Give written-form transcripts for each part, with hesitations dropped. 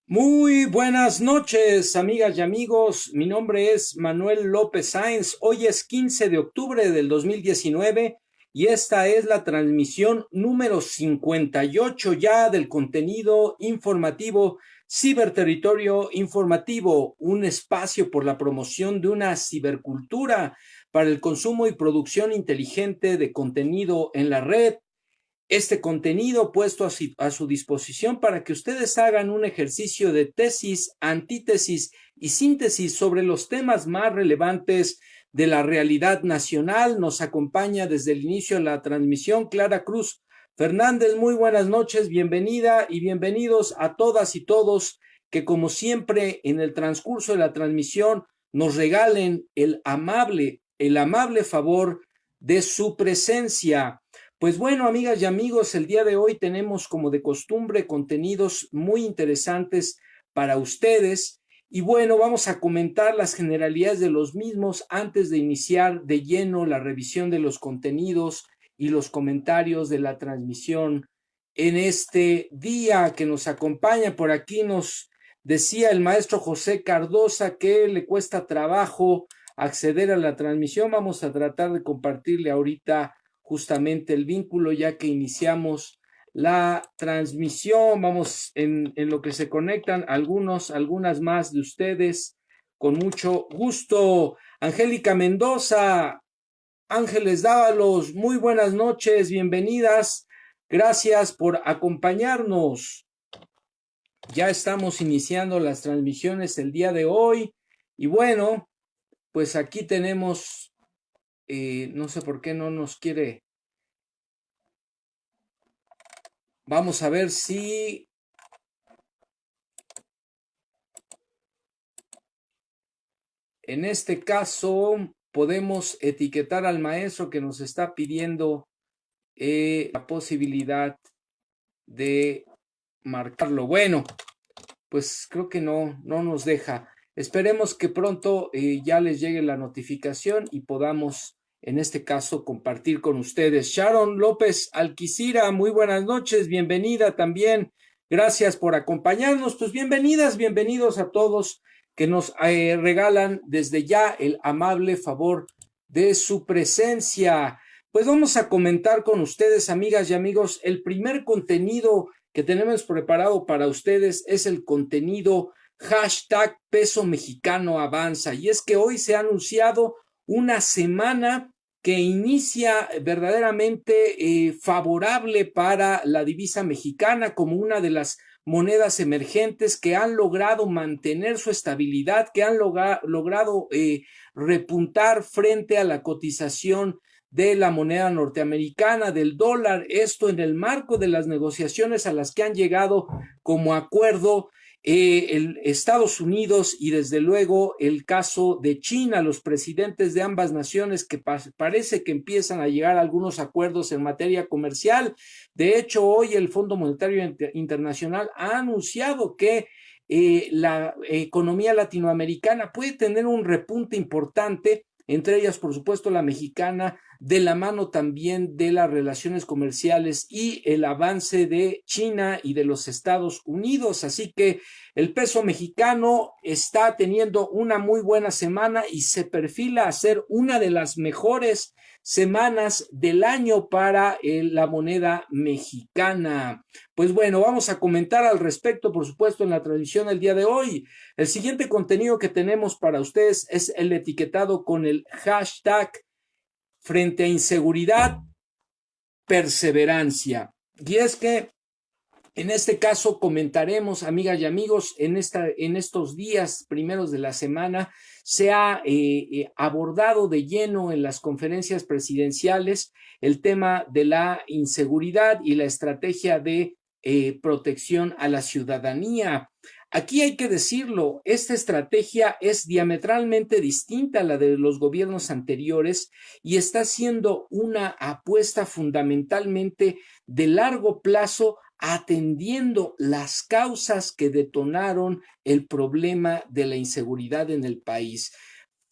Muy buenas noches, amigas y amigos. Mi nombre es Manuel López Sáenz. Hoy es 15 de octubre del 2019 y esta es la transmisión número 58 ya del contenido informativo Ciberterritorio Informativo, un espacio por la promoción de una cibercultura para el consumo y producción inteligente de contenido en la red. Este contenido puesto a su disposición para que ustedes hagan un ejercicio de tesis, antítesis y síntesis sobre los temas más relevantes de la realidad nacional. Nos acompaña desde el inicio de la transmisión Clara Cruz Fernández. Muy buenas noches, bienvenida y bienvenidos a todas y todos que, como siempre, en el transcurso de la transmisión nos regalen el amable favor de su presencia. Pues bueno, amigas y amigos, el día de hoy tenemos, como de costumbre, contenidos muy interesantes para ustedes. Y bueno, vamos a comentar las generalidades de los mismos antes de iniciar de lleno la revisión de los contenidos y los comentarios de la transmisión en este día que nos acompaña. Por aquí nos decía el maestro José Cardosa que le cuesta trabajo acceder a la transmisión. Vamos a tratar de compartirle ahorita justamente el vínculo ya que iniciamos la transmisión. Vamos en lo que se conectan algunas más de ustedes con mucho gusto. Angélica Mendoza, Ángeles Dávalos, muy buenas noches, bienvenidas. Gracias por acompañarnos. Ya estamos iniciando las transmisiones el día de hoy y bueno, pues aquí tenemos, no sé por qué no nos quiere. Vamos a ver si en este caso podemos etiquetar al maestro que nos está pidiendo la posibilidad de marcarlo. Bueno, pues creo que no nos deja. Esperemos que pronto ya les llegue la notificación y podamos, en este caso, compartir con ustedes. Sharon López Alquicira, muy buenas noches, bienvenida también. Gracias por acompañarnos. Pues bienvenidas, bienvenidos a todos que nos regalan desde ya el amable favor de su presencia. Pues vamos a comentar con ustedes, amigas y amigos, el primer contenido que tenemos preparado para ustedes es el contenido hashtag peso mexicano avanza. Y es que hoy se ha anunciado una semana que inicia verdaderamente favorable para la divisa mexicana como una de las monedas emergentes que han logrado mantener su estabilidad, que han logrado repuntar frente a la cotización de la moneda norteamericana, del dólar, esto en el marco de las negociaciones a las que han llegado como acuerdo Estados Unidos y desde luego el caso de China, los presidentes de ambas naciones que parece que empiezan a llegar a algunos acuerdos en materia comercial. De hecho, hoy el Fondo Monetario Internacional ha anunciado que la economía latinoamericana puede tener un repunte importante, entre ellas, por supuesto, la mexicana, de la mano también de las relaciones comerciales y el avance de China y de los Estados Unidos. Así que el peso mexicano está teniendo una muy buena semana y se perfila a ser una de las mejores semanas del año para la moneda mexicana. Pues bueno, vamos a comentar al respecto, por supuesto, en la transmisión el día de hoy. El siguiente contenido que tenemos para ustedes es el etiquetado con el hashtag frente a inseguridad, perseverancia. Y es que en este caso comentaremos, amigas y amigos, en estos días primeros de la semana se ha abordado de lleno en las conferencias presidenciales el tema de la inseguridad y la estrategia de protección a la ciudadanía. Aquí hay que decirlo, esta estrategia es diametralmente distinta a la de los gobiernos anteriores y está siendo una apuesta fundamentalmente de largo plazo atendiendo las causas que detonaron el problema de la inseguridad en el país.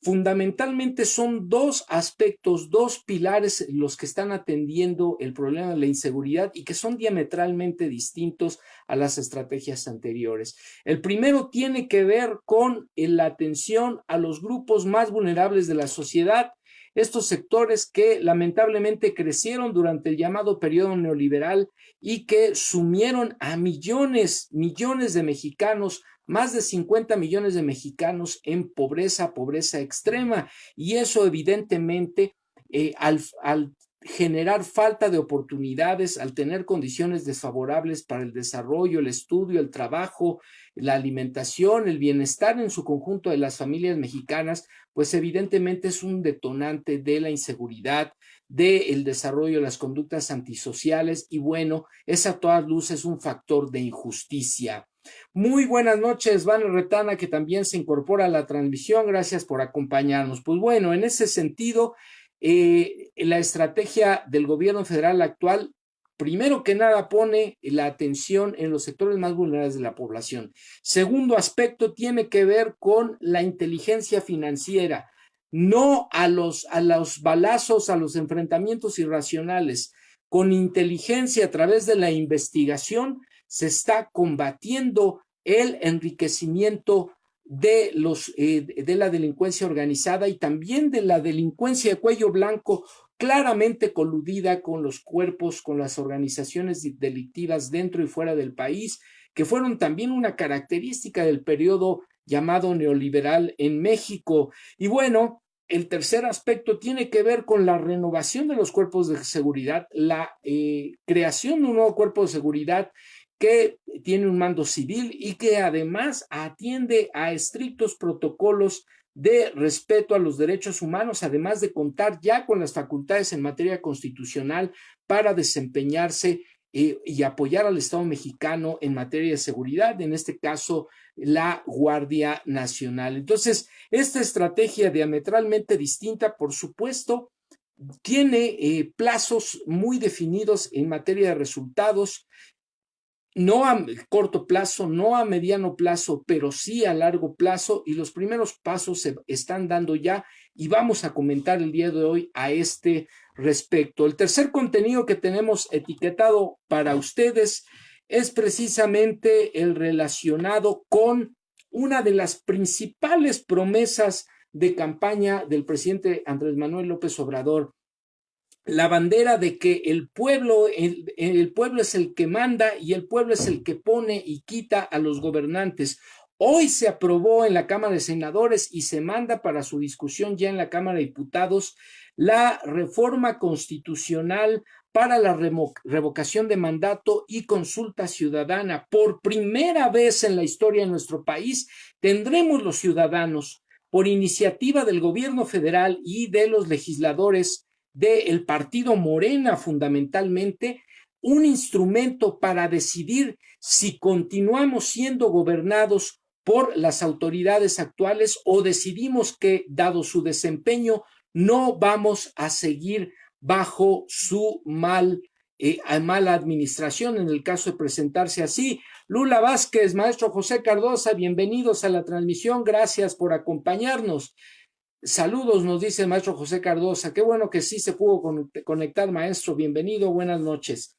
Fundamentalmente son dos aspectos, dos pilares los que están atendiendo el problema de la inseguridad y que son diametralmente distintos a las estrategias anteriores. El primero tiene que ver con la atención a los grupos más vulnerables de la sociedad, estos sectores que lamentablemente crecieron durante el llamado periodo neoliberal y que sumieron a millones de mexicanos, más de 50 millones de mexicanos en pobreza, pobreza extrema, y eso evidentemente al generar falta de oportunidades, al tener condiciones desfavorables para el desarrollo, el estudio, el trabajo, la alimentación, el bienestar en su conjunto de las familias mexicanas, pues evidentemente es un detonante de la inseguridad, del desarrollo de las conductas antisociales y bueno, es a todas luces un factor de injusticia. Muy buenas noches, Vane Retana, que también se incorpora a la transmisión. Gracias por acompañarnos. Pues bueno, en ese sentido, la estrategia del gobierno federal actual, primero que nada, pone la atención en los sectores más vulnerables de la población. Segundo aspecto tiene que ver con la inteligencia financiera, no a los balazos, a los enfrentamientos irracionales. Con inteligencia a través de la investigación se está combatiendo el enriquecimiento de la delincuencia organizada y también de la delincuencia de cuello blanco, claramente coludida con los cuerpos, con las organizaciones delictivas dentro y fuera del país, que fueron también una característica del periodo llamado neoliberal en México. Y bueno, el tercer aspecto tiene que ver con la renovación de los cuerpos de seguridad, la creación de un nuevo cuerpo de seguridad que tiene un mando civil y que además atiende a estrictos protocolos de respeto a los derechos humanos, además de contar ya con las facultades en materia constitucional para desempeñarse y apoyar al Estado mexicano en materia de seguridad, en este caso la Guardia Nacional. Entonces, esta estrategia diametralmente distinta, por supuesto, tiene plazos muy definidos en materia de resultados, no a corto plazo, no a mediano plazo, pero sí a largo plazo, y los primeros pasos se están dando ya y vamos a comentar el día de hoy a este respecto. El tercer contenido que tenemos etiquetado para ustedes es precisamente el relacionado con una de las principales promesas de campaña del presidente Andrés Manuel López Obrador, la bandera de que el pueblo es el que manda y el pueblo es el que pone y quita a los gobernantes. Hoy se aprobó en la Cámara de Senadores y se manda para su discusión ya en la Cámara de Diputados la reforma constitucional para la revocación de mandato y consulta ciudadana. Por primera vez en la historia de nuestro país tendremos los ciudadanos, por iniciativa del gobierno federal y de los legisladores del partido Morena fundamentalmente, un instrumento para decidir si continuamos siendo gobernados por las autoridades actuales o decidimos que, dado su desempeño, no vamos a seguir bajo su mala administración en el caso de presentarse así. Lula Vázquez, maestro José Cardosa, bienvenidos a la transmisión, gracias por acompañarnos. Saludos, nos dice el maestro José Cardosa. Qué bueno que sí se pudo conectar, maestro. Bienvenido, buenas noches.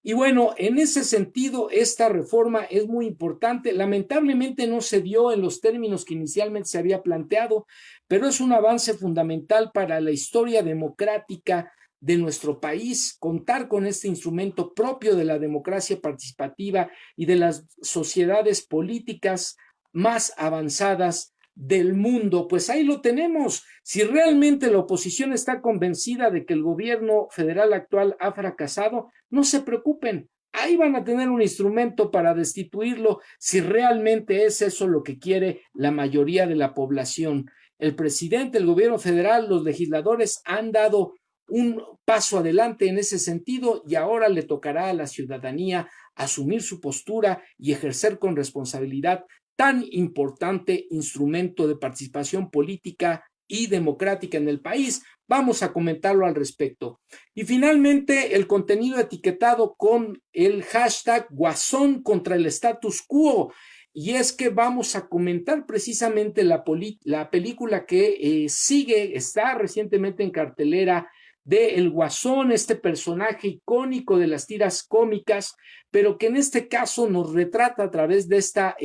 Y bueno, en ese sentido, esta reforma es muy importante. Lamentablemente no se dio en los términos que inicialmente se había planteado, pero es un avance fundamental para la historia democrática de nuestro país, contar con este instrumento propio de la democracia participativa y de las sociedades políticas más avanzadas del mundo. Pues ahí lo tenemos. Si realmente la oposición está convencida de que el gobierno federal actual ha fracasado, no se preocupen. Ahí van a tener un instrumento para destituirlo si realmente es eso lo que quiere la mayoría de la población. El presidente, el gobierno federal, los legisladores han dado un paso adelante en ese sentido y ahora le tocará a la ciudadanía asumir su postura y ejercer con responsabilidad tan importante instrumento de participación política y democrática en el país. Vamos a comentarlo al respecto. Y finalmente, el contenido etiquetado con el hashtag Guasón contra el status quo. y es que vamos a comentar precisamente la película que está recientemente en cartelera de El Guasón, este personaje icónico de las tiras cómicas, pero que en este caso nos retrata a través de esta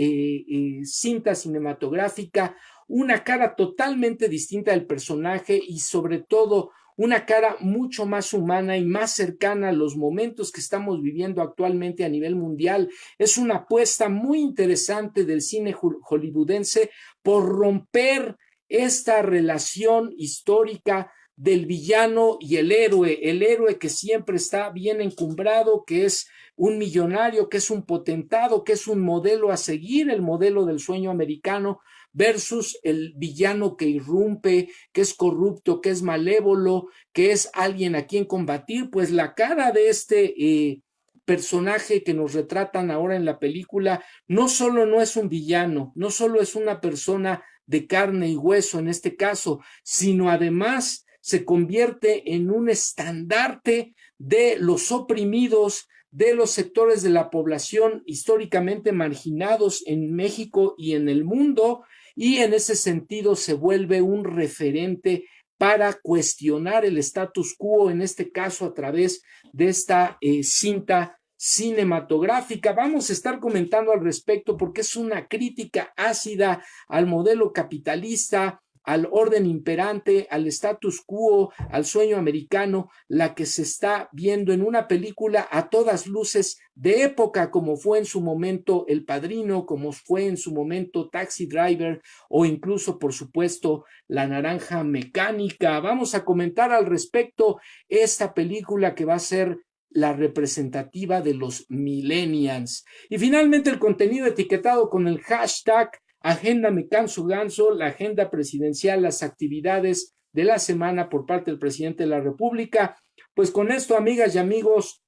cinta cinematográfica una cara totalmente distinta del personaje y sobre todo una cara mucho más humana y más cercana a los momentos que estamos viviendo actualmente a nivel mundial. Es una apuesta muy interesante del cine hollywoodense por romper esta relación histórica del villano y el héroe que siempre está bien encumbrado, que es un millonario, que es un potentado, que es un modelo a seguir, el modelo del sueño americano, versus el villano que irrumpe, que es corrupto, que es malévolo, que es alguien a quien combatir. Pues la cara de este personaje que nos retratan ahora en la película no solo no es un villano, no solo es una persona de carne y hueso en este caso, sino además se convierte en un estandarte de los oprimidos, de los sectores de la población históricamente marginados en México y en el mundo, y en ese sentido se vuelve un referente para cuestionar el status quo, en este caso a través de esta cinta cinematográfica. Vamos a estar comentando al respecto porque es una crítica ácida al modelo capitalista, al orden imperante, al status quo, al sueño americano, la que se está viendo en una película a todas luces de época, como fue en su momento El Padrino, como fue en su momento Taxi Driver o incluso, por supuesto, La Naranja Mecánica. Vamos a comentar al respecto esta película que va a ser la representativa de los millennials. Y finalmente el contenido etiquetado con el hashtag Agenda Me Canso Ganso, la agenda presidencial, las actividades de la semana por parte del presidente de la República. Pues con esto, amigas y amigos,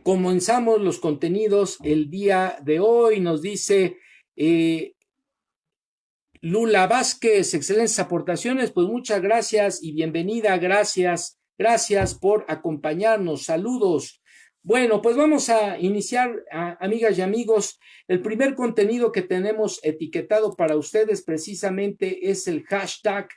comenzamos los contenidos el día de hoy. Nos dice Lula Vázquez, excelentes aportaciones, pues muchas gracias y bienvenida, gracias por acompañarnos, saludos. Bueno, pues vamos a iniciar, amigas y amigos. El primer contenido que tenemos etiquetado para ustedes precisamente es el hashtag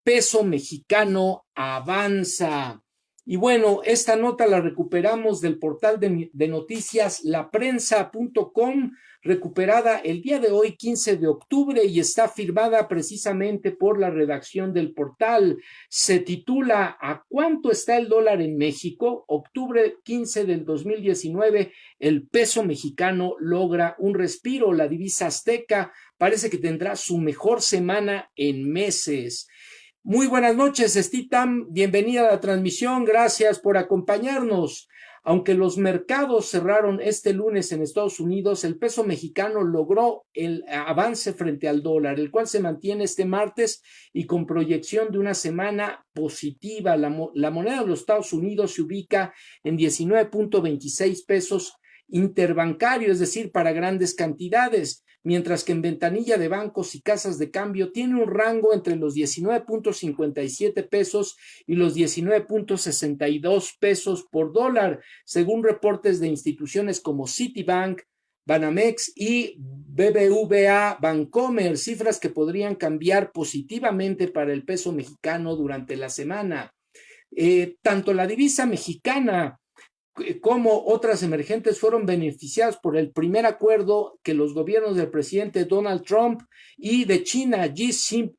Peso Mexicano Avanza. Y bueno, esta nota la recuperamos del portal de noticias laprensa.com, recuperada el día de hoy, 15 de octubre, y está firmada precisamente por la redacción del portal. Se titula ¿A cuánto está el dólar en México? Octubre 15 del 2019, el peso mexicano logra un respiro. La divisa azteca parece que tendrá su mejor semana en meses. Muy buenas noches, Stitam. Bienvenida a la transmisión. Gracias por acompañarnos. Aunque los mercados cerraron este lunes en Estados Unidos, el peso mexicano logró el avance frente al dólar, el cual se mantiene este martes y con proyección de una semana positiva. La moneda de los Estados Unidos se ubica en 19.26 pesos interbancario, es decir, para grandes cantidades, mientras que en ventanilla de bancos y casas de cambio tiene un rango entre los 19.57 pesos y los 19.62 pesos por dólar, según reportes de instituciones como Citibank, Banamex y BBVA Bancomer, cifras que podrían cambiar positivamente para el peso mexicano durante la semana. Tanto la divisa mexicana como otras emergentes fueron beneficiadas por el primer acuerdo que los gobiernos del presidente Donald Trump y de China Xi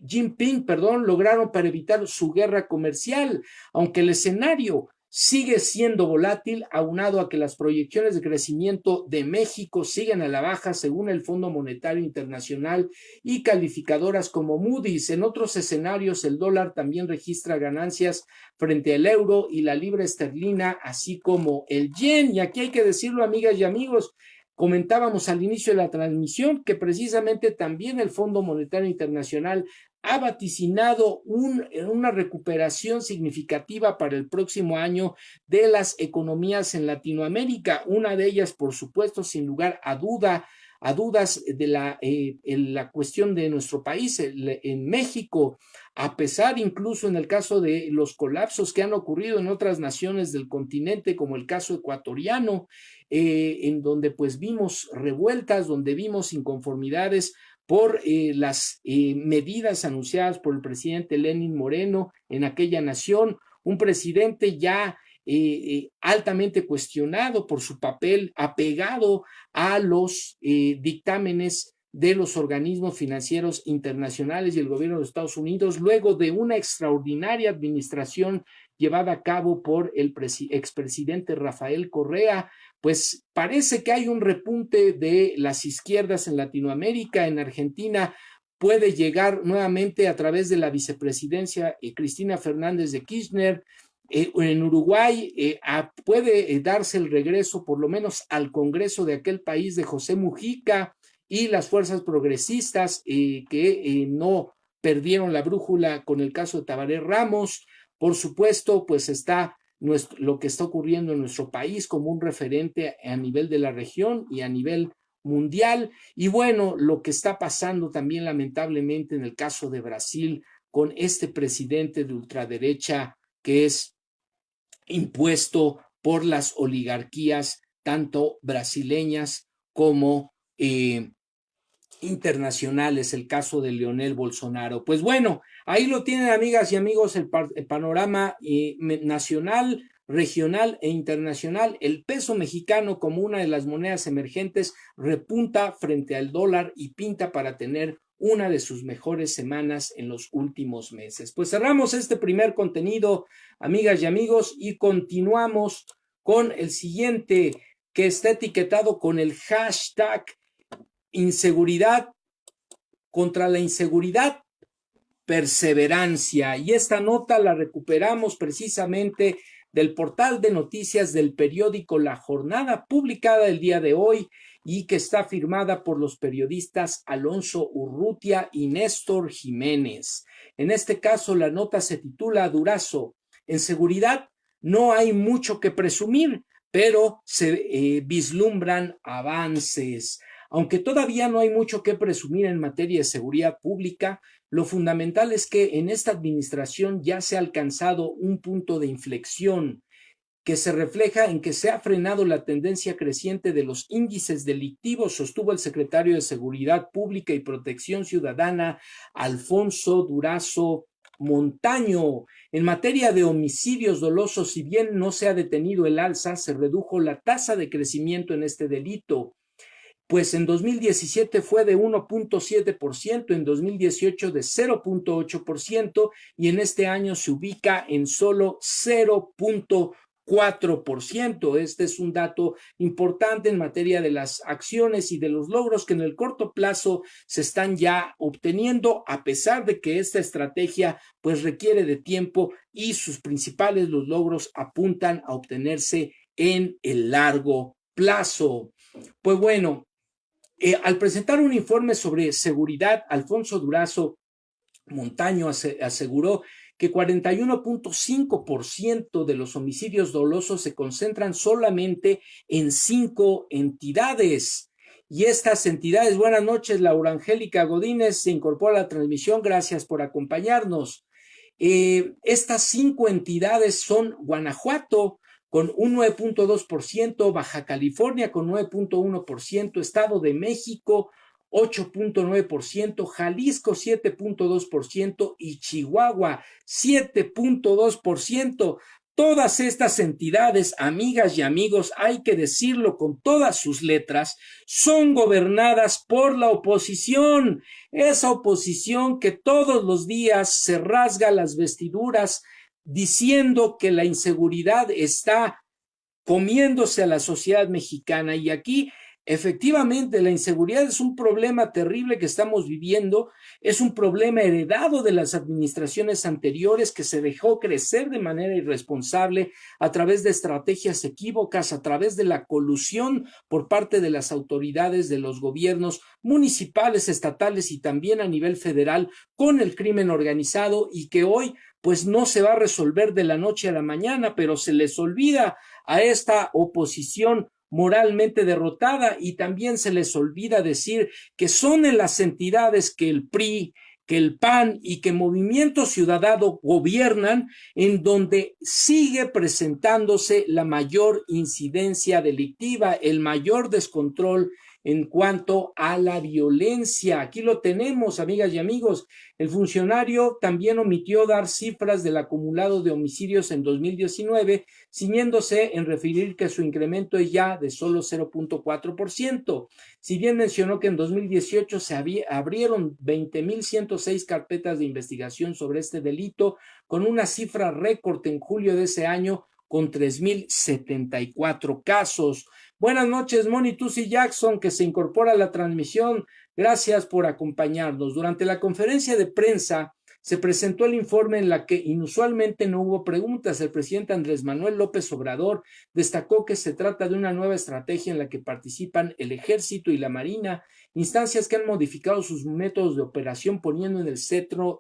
Jinping, lograron para evitar su guerra comercial, aunque el escenario sigue siendo volátil, aunado a que las proyecciones de crecimiento de México siguen a la baja según el Fondo Monetario Internacional y calificadoras como Moody's. En otros escenarios, el dólar también registra ganancias frente al euro y la libra esterlina, así como el yen. Y aquí hay que decirlo, amigas y amigos, comentábamos al inicio de la transmisión que precisamente también el Fondo Monetario Internacional ha vaticinado una recuperación significativa para el próximo año de las economías en Latinoamérica. Una de ellas, por supuesto, sin lugar a duda, a dudas de la cuestión de nuestro país. En México, a pesar incluso en el caso de los colapsos que han ocurrido en otras naciones del continente, como el caso ecuatoriano, en donde pues vimos revueltas, donde vimos inconformidades por las medidas anunciadas por el presidente Lenín Moreno en aquella nación, un presidente ya altamente cuestionado por su papel apegado a los dictámenes de los organismos financieros internacionales y el gobierno de Estados Unidos, luego de una extraordinaria administración llevada a cabo por el expresidente Rafael Correa. Pues parece que hay un repunte de las izquierdas en Latinoamérica. En Argentina puede llegar nuevamente a través de la vicepresidencia Cristina Fernández de Kirchner. En Uruguay puede darse el regreso por lo menos al Congreso de aquel país de José Mujica y las fuerzas progresistas que no perdieron la brújula con el caso de Tabaré Ramos. Por supuesto, pues está lo que está ocurriendo en nuestro país como un referente a nivel de la región y a nivel mundial. Y bueno, lo que está pasando también lamentablemente en el caso de Brasil con este presidente de ultraderecha que es impuesto por las oligarquías tanto brasileñas como internacionales, el caso de Leonel Bolsonaro. Pues bueno, ahí lo tienen, amigas y amigos, el panorama nacional, regional e internacional. El peso mexicano como una de las monedas emergentes repunta frente al dólar y pinta para tener una de sus mejores semanas en los últimos meses. Pues cerramos este primer contenido, amigas y amigos, y continuamos con el siguiente, que está etiquetado con el hashtag inseguridad contra la inseguridad, perseverancia. Y esta nota la recuperamos precisamente del portal de noticias del periódico La Jornada, publicada el día de hoy y que está firmada por los periodistas Alonso Urrutia y Néstor Jiménez. En este caso, la nota se titula Durazo. En seguridad no hay mucho que presumir, pero se vislumbran avances. Aunque todavía no hay mucho que presumir en materia de seguridad pública, lo fundamental es que en esta administración ya se ha alcanzado un punto de inflexión que se refleja en que se ha frenado la tendencia creciente de los índices delictivos, sostuvo el secretario de Seguridad Pública y Protección Ciudadana, Alfonso Durazo Montaño. En materia de homicidios dolosos, si bien no se ha detenido el alza, se redujo la tasa de crecimiento en este delito. Pues en 2017 fue de 1.7%, en 2018 de 0.8% y en este año se ubica en solo 0.4%. Este es un dato importante en materia de las acciones y de los logros que en el corto plazo se están ya obteniendo, a pesar de que esta estrategia pues requiere de tiempo y sus principales logros apuntan a obtenerse en el largo plazo. Pues bueno, al presentar un informe sobre seguridad, Alfonso Durazo Montaño aseguró que 41.5% de los homicidios dolosos se concentran solamente en 5 entidades. Y estas entidades, buenas noches, Laura Angélica Godínez se incorpora a la transmisión, gracias por acompañarnos. Estas 5 entidades son Guanajuato, con un 9.2%, Baja California con 9.1%, Estado de México 8.9%, Jalisco 7.2% y Chihuahua 7.2%. Todas estas entidades, amigas y amigos, hay que decirlo con todas sus letras, son gobernadas por la oposición. Esa oposición que todos los días se rasga las vestiduras diciendo que la inseguridad está comiéndose a la sociedad mexicana. Y aquí, efectivamente, la inseguridad es un problema terrible que estamos viviendo, es un problema heredado de las administraciones anteriores que se dejó crecer de manera irresponsable a través de estrategias equívocas, a través de la colusión por parte de las autoridades de los gobiernos municipales, estatales y también a nivel federal con el crimen organizado, y que hoy pues no se va a resolver de la noche a la mañana, pero se les olvida a esta oposición moralmente derrotada, y también se les olvida decir que son en las entidades que el PRI, que el PAN y que Movimiento Ciudadano gobiernan, en donde sigue presentándose la mayor incidencia delictiva, el mayor descontrol en cuanto a la violencia. Aquí lo tenemos, amigas y amigos. El funcionario también omitió dar cifras del acumulado de homicidios en 2019, ciñéndose en referir que su incremento es ya de solo 0.4%. Si bien mencionó que en 2018 se abrieron 20.106 carpetas de investigación sobre este delito, con una cifra récord en julio de ese año, con 3.074 casos. Buenas noches, Moni Tusi Jackson, que se incorpora a la transmisión. Gracias por acompañarnos. Durante la conferencia de prensa se presentó el informe en la que inusualmente no hubo preguntas. El presidente Andrés Manuel López Obrador destacó que se trata de una nueva estrategia en la que participan el Ejército y la Marina, instancias que han modificado sus métodos de operación poniendo en el centro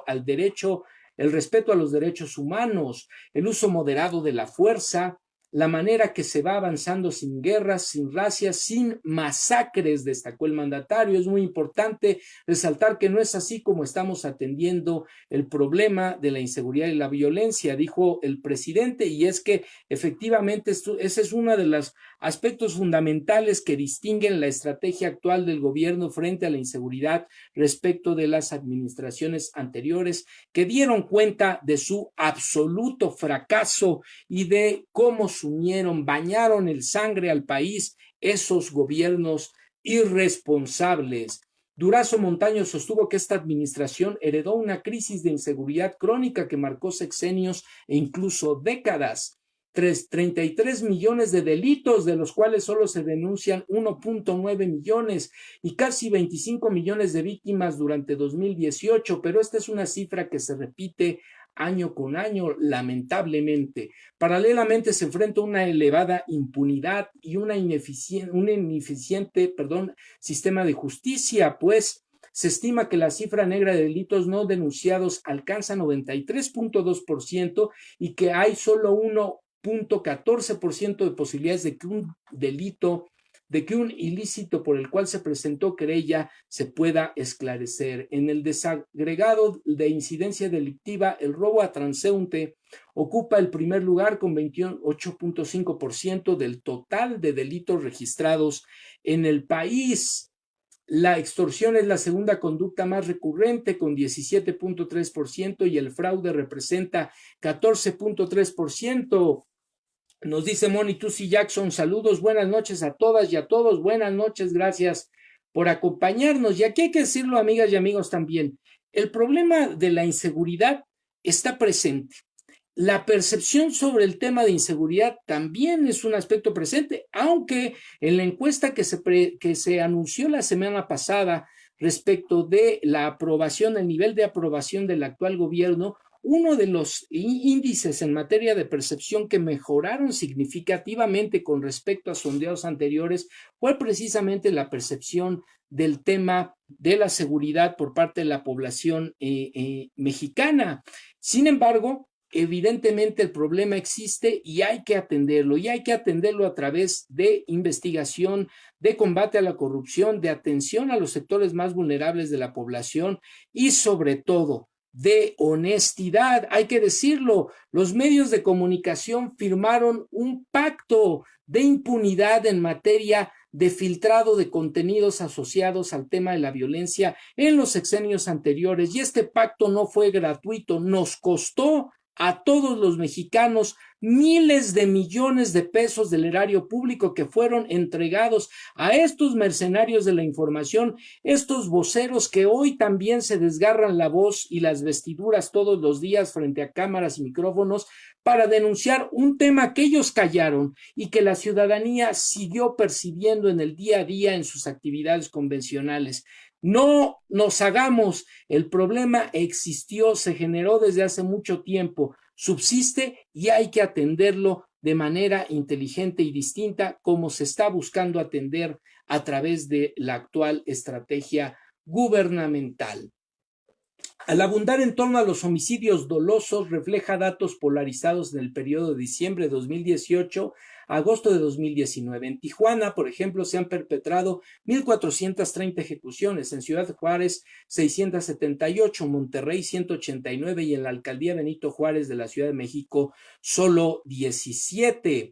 al derecho, el respeto a los derechos humanos, el uso moderado de la fuerza, la manera que se va avanzando sin guerras, sin racias, sin masacres, destacó el mandatario. Es muy importante resaltar que no es así como estamos atendiendo el problema de la inseguridad y la violencia, dijo el presidente, y es que efectivamente ese es uno de los aspectos fundamentales que distinguen la estrategia actual del gobierno frente a la inseguridad respecto de las administraciones anteriores, que dieron cuenta de su absoluto fracaso y de cómo sumieron, bañaron el sangre al país esos gobiernos irresponsables. Durazo Montaño sostuvo que esta administración heredó una crisis de inseguridad crónica que marcó sexenios e incluso décadas. 33 millones de delitos, de los cuales solo se denuncian 1.9 millones y casi 25 millones de víctimas durante 2018, pero esta es una cifra que se repite año con año, lamentablemente. Paralelamente se enfrenta una elevada impunidad y un ineficiente sistema de justicia, pues se estima que la cifra negra de delitos no denunciados alcanza 93.2% y que hay solo 1.14% de posibilidades de que un delito, de que un ilícito por el cual se presentó querella se pueda esclarecer. En el desagregado de incidencia delictiva, el robo a transeúnte ocupa el primer lugar con 28.5% del total de delitos registrados en el país. La extorsión es la segunda conducta más recurrente con 17.3% y el fraude representa 14.3%. Nos dice Moni Tusi Jackson, saludos, buenas noches a todas y a todos, buenas noches, gracias por acompañarnos. Y aquí hay que decirlo, amigas y amigos, también, el problema de la inseguridad está presente. La percepción sobre el tema de inseguridad también es un aspecto presente, aunque en la encuesta que se anunció la semana pasada respecto de la aprobación, el nivel de aprobación del actual gobierno, uno de los índices en materia de percepción que mejoraron significativamente con respecto a sondeos anteriores fue precisamente la percepción del tema de la seguridad por parte de la población mexicana. Sin embargo, evidentemente el problema existe y hay que atenderlo a través de investigación, de combate a la corrupción, de atención a los sectores más vulnerables de la población y sobre todo de honestidad. Hay que decirlo, los medios de comunicación firmaron un pacto de impunidad en materia de filtrado de contenidos asociados al tema de la violencia en los sexenios anteriores, y este pacto no fue gratuito, nos costó a todos los mexicanos miles de millones de pesos del erario público que fueron entregados a estos mercenarios de la información, estos voceros que hoy también se desgarran la voz y las vestiduras todos los días frente a cámaras y micrófonos para denunciar un tema que ellos callaron y que la ciudadanía siguió percibiendo en el día a día en sus actividades convencionales. No nos hagamos, el problema existió, se generó desde hace mucho tiempo, subsiste y hay que atenderlo de manera inteligente y distinta como se está buscando atender a través de la actual estrategia gubernamental. Al abundar en torno a los homicidios dolosos, refleja datos polarizados en el periodo de diciembre de 2018 a agosto de 2019. En Tijuana, por ejemplo, se han perpetrado 1,430 ejecuciones, en Ciudad Juárez 678, Monterrey 189 y en la alcaldía Benito Juárez de la Ciudad de México solo 17.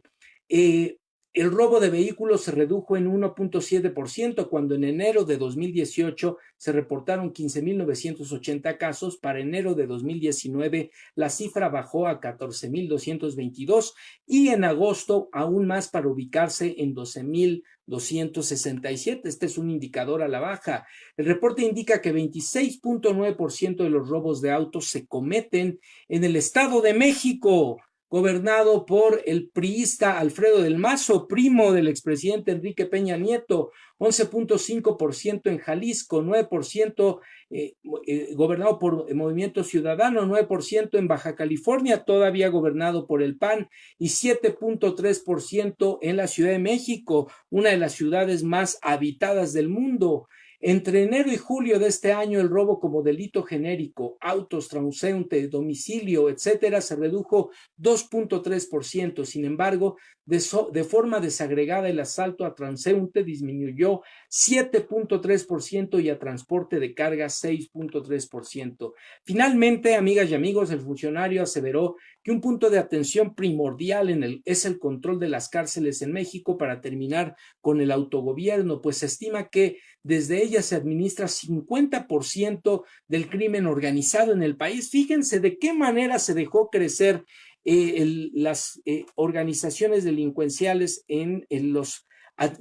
El robo de vehículos se redujo en 1.7%, cuando en enero de 2018 se reportaron 15,980 casos. Para enero de 2019 la cifra bajó a 14,222 y en agosto aún más para ubicarse en 12,267. Este es un indicador a la baja. El reporte indica que 26.9% de los robos de autos se cometen en el Estado de México, gobernado por el priista Alfredo del Mazo, primo del expresidente Enrique Peña Nieto, 11.5% en Jalisco, 9% gobernado por Movimiento Ciudadano, 9% en Baja California, todavía gobernado por el PAN, y 7.3% en la Ciudad de México, una de las ciudades más habitadas del mundo. Entre enero y julio de este año, el robo como delito genérico, autos, transeúnte, domicilio, etcétera, se redujo 2.3%. Sin embargo, de forma desagregada, el asalto a transeúnte disminuyó 7.3% y a transporte de carga 6.3%. Finalmente, amigas y amigos, el funcionario aseveró que un punto de atención primordial es el control de las cárceles en México para terminar con el autogobierno, pues se estima que desde ella se administra 50% del crimen organizado en el país. Fíjense de qué manera se dejó crecer las organizaciones delincuenciales en los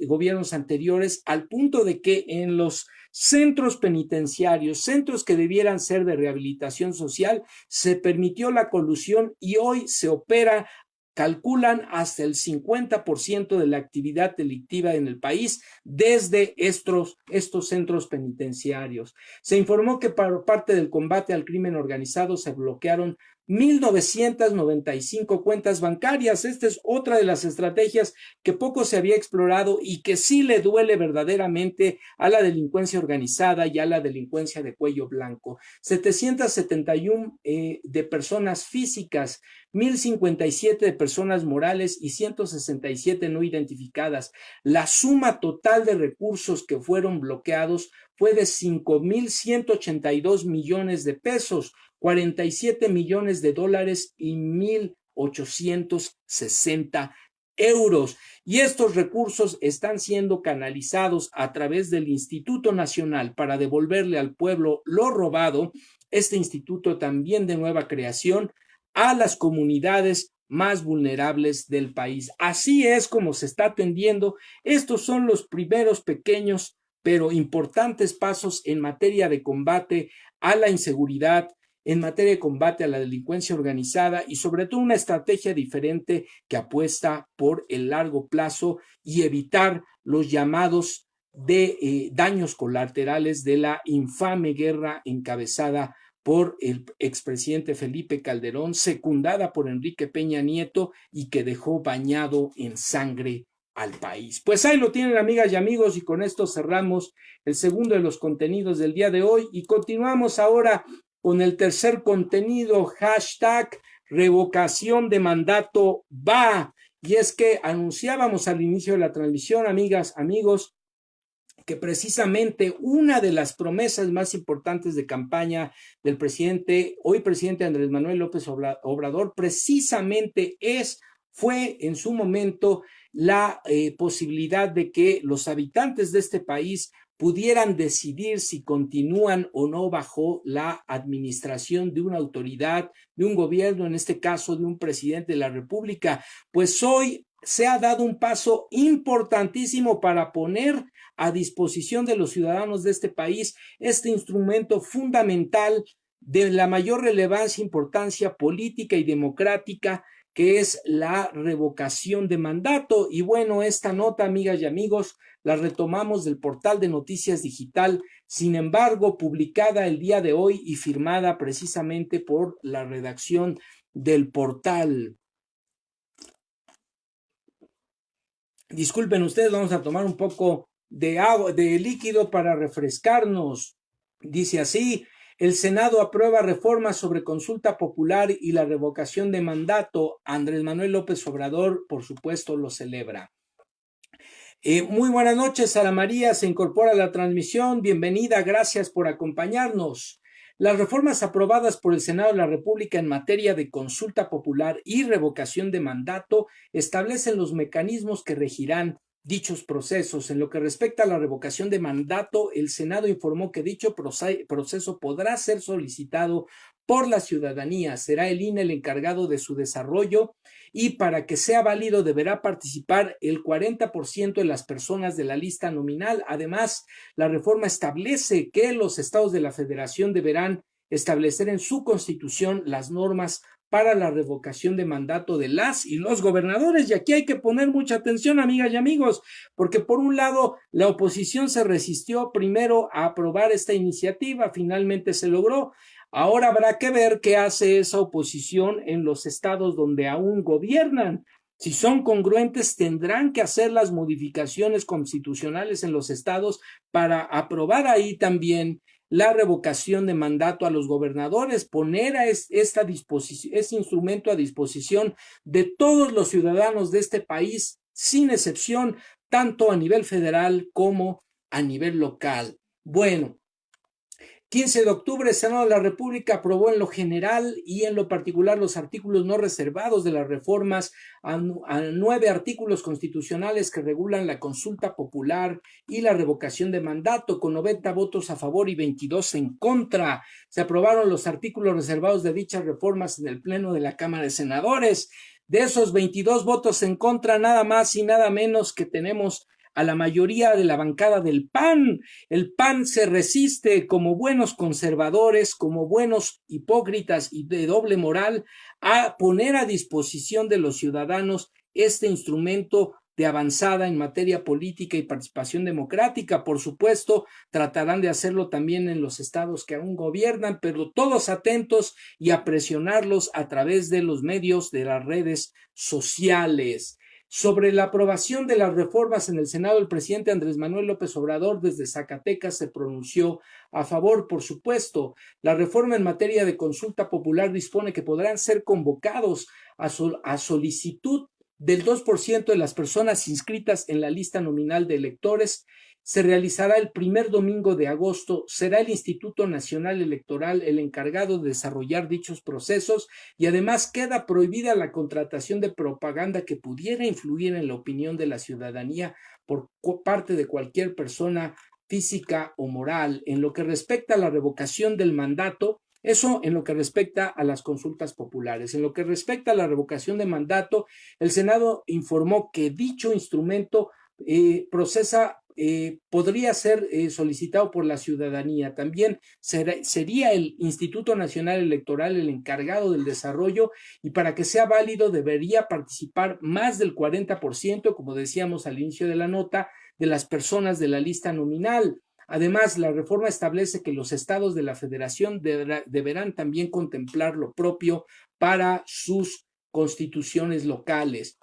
gobiernos anteriores, al punto de que en los centros penitenciarios, centros que debieran ser de rehabilitación social, se permitió la colusión y hoy se opera, calculan, hasta el 50% de la actividad delictiva en el país desde estos centros penitenciarios. Se informó que por parte del combate al crimen organizado se bloquearon 1,995 cuentas bancarias. Esta es otra de las estrategias que poco se había explorado y que sí le duele verdaderamente a la delincuencia organizada y a la delincuencia de cuello blanco. 771 de personas físicas, 1,057 de personas morales y 167 no identificadas. La suma total de recursos que fueron bloqueados fue de 5,182 millones de pesos, 47 millones de dólares y 1,860 euros. Y estos recursos están siendo canalizados a través del Instituto Nacional para devolverle al pueblo lo robado, este instituto también de nueva creación, a las comunidades más vulnerables del país. Así es como se está atendiendo. Estos son los primeros pequeños pero importantes pasos en materia de combate a la inseguridad, en materia de combate a la delincuencia organizada y sobre todo una estrategia diferente que apuesta por el largo plazo y evitar los llamados de daños colaterales de la infame guerra encabezada por el expresidente Felipe Calderón, secundada por Enrique Peña Nieto y que dejó bañado en sangre al país. Pues ahí lo tienen, amigas y amigos, y con esto cerramos el segundo de los contenidos del día de hoy y continuamos ahora con el tercer contenido, hashtag revocación de mandato va. Y es que anunciábamos al inicio de la transmisión, amigas, amigos, que precisamente una de las promesas más importantes de campaña del hoy presidente Andrés Manuel López Obrador, precisamente fue en su momento la posibilidad de que los habitantes de este país pudieran decidir si continúan o no bajo la administración de una autoridad, de un gobierno, en este caso de un presidente de la República. Pues hoy se ha dado un paso importantísimo para poner a disposición de los ciudadanos de este país este instrumento fundamental de la mayor relevancia e importancia política y democrática, que es la revocación de mandato. Y bueno, esta nota, amigas y amigos, la retomamos del portal de Noticias Digital, sin embargo, publicada el día de hoy y firmada precisamente por la redacción del portal. Disculpen ustedes, vamos a tomar un poco de agua, de líquido para refrescarnos. Dice así: El Senado aprueba reformas sobre consulta popular y la revocación de mandato. Andrés Manuel López Obrador, por supuesto, lo celebra. Muy buenas noches, Sara María, se incorpora a la transmisión. Bienvenida, gracias por acompañarnos. Las reformas aprobadas por el Senado de la República en materia de consulta popular y revocación de mandato establecen los mecanismos que regirán dichos procesos. En lo que respecta a la revocación de mandato, el Senado informó que dicho proceso podrá ser solicitado por la ciudadanía. Será el INE el encargado de su desarrollo y para que sea válido deberá participar el 40% de las personas de la lista nominal. Además, la reforma establece que los estados de la Federación deberán establecer en su constitución las normas para la revocación de mandato de las y los gobernadores. Y aquí hay que poner mucha atención, amigas y amigos, porque por un lado la oposición se resistió primero a aprobar esta iniciativa, finalmente se logró. Ahora habrá que ver qué hace esa oposición en los estados donde aún gobiernan. Si son congruentes, tendrán que hacer las modificaciones constitucionales en los estados para aprobar ahí también la revocación de mandato a los gobernadores, poner a este instrumento a disposición de todos los ciudadanos de este país, sin excepción, tanto a nivel federal como a nivel local. Bueno, 15 de octubre, el Senado de la República aprobó en lo general y en lo particular los artículos no reservados de las reformas a 9 artículos constitucionales que regulan la consulta popular y la revocación de mandato, con 90 votos a favor y 22 en contra. Se aprobaron los artículos reservados de dichas reformas en el Pleno de la Cámara de Senadores. De esos 22 votos en contra, nada más y nada menos que tenemos a la mayoría de la bancada del PAN. El PAN se resiste como buenos conservadores, como buenos hipócritas y de doble moral a poner a disposición de los ciudadanos este instrumento de avanzada en materia política y participación democrática. Por supuesto, tratarán de hacerlo también en los estados que aún gobiernan, pero todos atentos y a presionarlos a través de los medios de las redes sociales. Sobre la aprobación de las reformas en el Senado, el presidente Andrés Manuel López Obrador desde Zacatecas se pronunció a favor, por supuesto. La reforma en materia de consulta popular dispone que podrán ser convocados a solicitud del 2% de las personas inscritas en la lista nominal de electores. Se realizará el primer domingo de agosto. Será el Instituto Nacional Electoral el encargado de desarrollar dichos procesos y además queda prohibida la contratación de propaganda que pudiera influir en la opinión de la ciudadanía por parte de cualquier persona física o moral. En lo que respecta a la revocación del mandato, eso en lo que respecta a las consultas populares. En lo que respecta a la revocación de mandato, el Senado informó que dicho instrumento podría ser solicitado por la ciudadanía. También sería el Instituto Nacional Electoral el encargado del desarrollo y para que sea válido debería participar más del 40%, como decíamos al inicio de la nota, de las personas de la lista nominal. Además, la reforma establece que los estados de la Federación deberán también contemplar lo propio para sus constituciones locales.